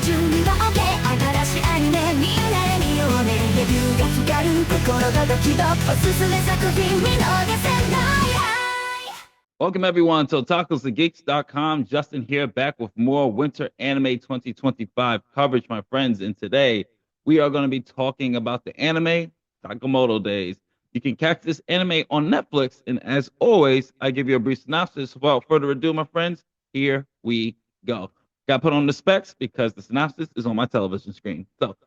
準備は OK 新しいアニメみんなで見ようねレビューが光る心がドキドキおすすめ作品見逃せない Welcome everyone to otakusthegeeks.com. Justin here, back with more Winter Anime 2025 coverage, my friends. And today we are going to be talking about the anime Sakamoto Days. You can catch this anime on Netflix, and as always, I give you a brief synopsis. Without further ado, my friends, here we go. Got to put on the specs because the synopsis is on my television screen. So,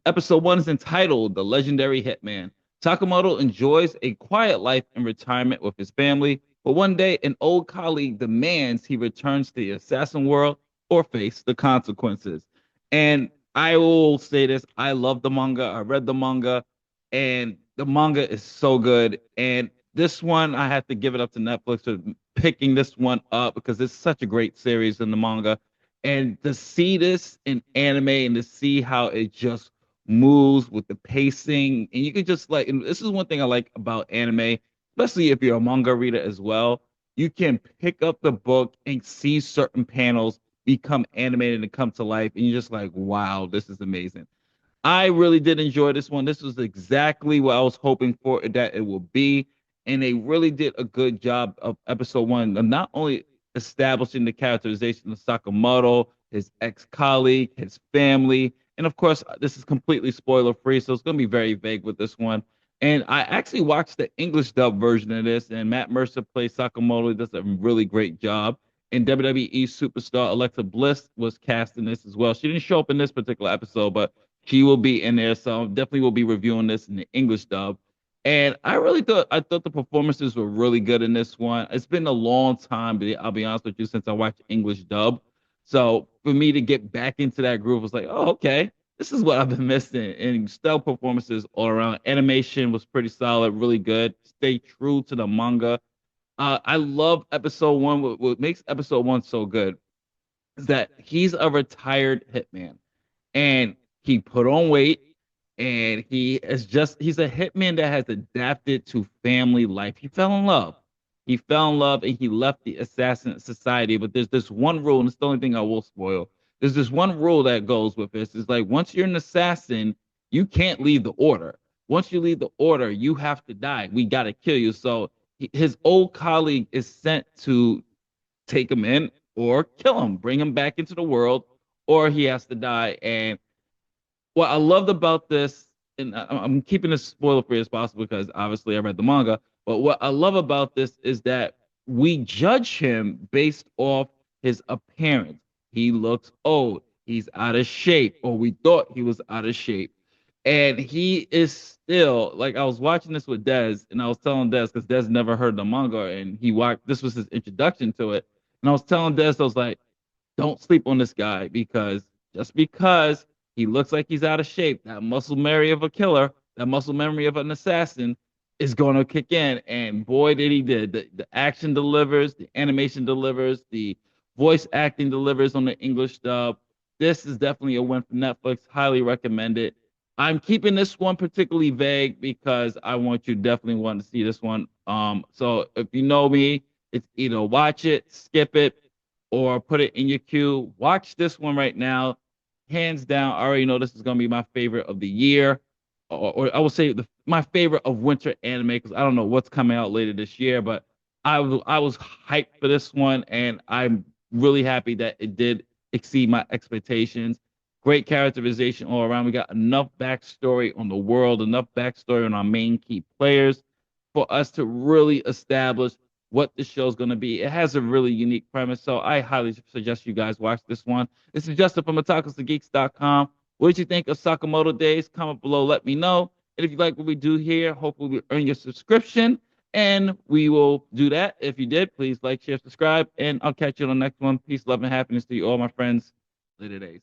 episode 1 is entitled "The Legendary Hitman." Sakamoto enjoys a quiet life in retirement with his family, but one day an old colleague demands he returns to the assassin world or face the consequences. And I will say this, I love the manga. I read the manga, and the manga is so good. And this one, I have to give it up to Netflix for picking this one up because it's such a great series in the manga. And to see this in anime and to see how it just moves with the pacing, and you can just like, and this is one thing I like about anime, especially if you're a manga reader as well. You can pick up the book and see certain panels become animated and come to life, and you're just like, wow, this is amazing. I really did enjoy this one. This was exactly what I was hoping for that it will be. And they really did a good job of episode 1 of not only establishing the characterization of Sakamoto, his ex-colleague, his family, and of course, this is completely spoiler free, so it's going to be very vague with this one. And I actually watched the English dub version of this, and Matt Mercer plays Sakamoto. He does a really great job. And WWE superstar Alexa Bliss was cast in this as well. She didn't show up in this particular episode, but she will be in there. So definitely will be reviewing this in the English dub. And I thought the performances were really good in this one. It's been a long time, but I'll be honest with you, since I watched English dub. So for me to get back into that groove was like, oh, okay, this is what I've been missing. And stellar performances all around. Animation was pretty solid, really good. Stay true to the manga. I love episode 1. What makes episode 1 so good is that he's a retired hitman, and he put on weight, and he's a hitman that has adapted to family life. He fell in love and he left the assassin society, but there's this one rule, and it's the only thing I will spoil. There's this one rule that goes with this. It's like, once you're an assassin, you can't leave the order. Once you leave the order, you have to die. We got to kill you. So his old colleague is sent to take him in or kill him, bring him back into the world, or he has to die. And what I loved about this, and I'm keeping this spoiler free as possible because obviously I read the manga, but what I love about this is that we judge him based off his appearance. He looks old, he's out of shape, or we thought he was out of shape. And he is still like, I was watching this with Des, and I was telling Des because Des never heard the manga, and he watched. This was his introduction to it, and I was telling Des, I was like, don't sleep on this guy because just because he looks like he's out of shape, that muscle memory of a killer, that muscle memory of an assassin is going to kick in. And boy, did he did. The action delivers, the animation delivers, the voice acting delivers on the English dub. This is definitely a win for Netflix. Highly recommend it. I'm keeping this one particularly vague because I want you definitely want to see this one. So if you know me, it's either watch it, skip it, or put it in your queue. Watch this one right now. Hands down, I already know this is going to be my favorite of the year, or I will say my favorite of winter anime because I don't know what's coming out later this year, but I was hyped for this one, and I'm really happy that it did exceed my expectations. Great characterization all around. We got enough backstory on the world, enough backstory on our main key players for us to really establish what the show's going to be. It has a really unique premise, so I highly suggest you guys watch this one. This is Justin from otakusthegeeks.com. What did you think of Sakamoto Days? Comment below, let me know. And if you like what we do here, hopefully we earn your subscription, and we will do that. If you did, please like, share, subscribe, and I'll catch you on the next one. Peace, love, and happiness to you all, my friends. Later days.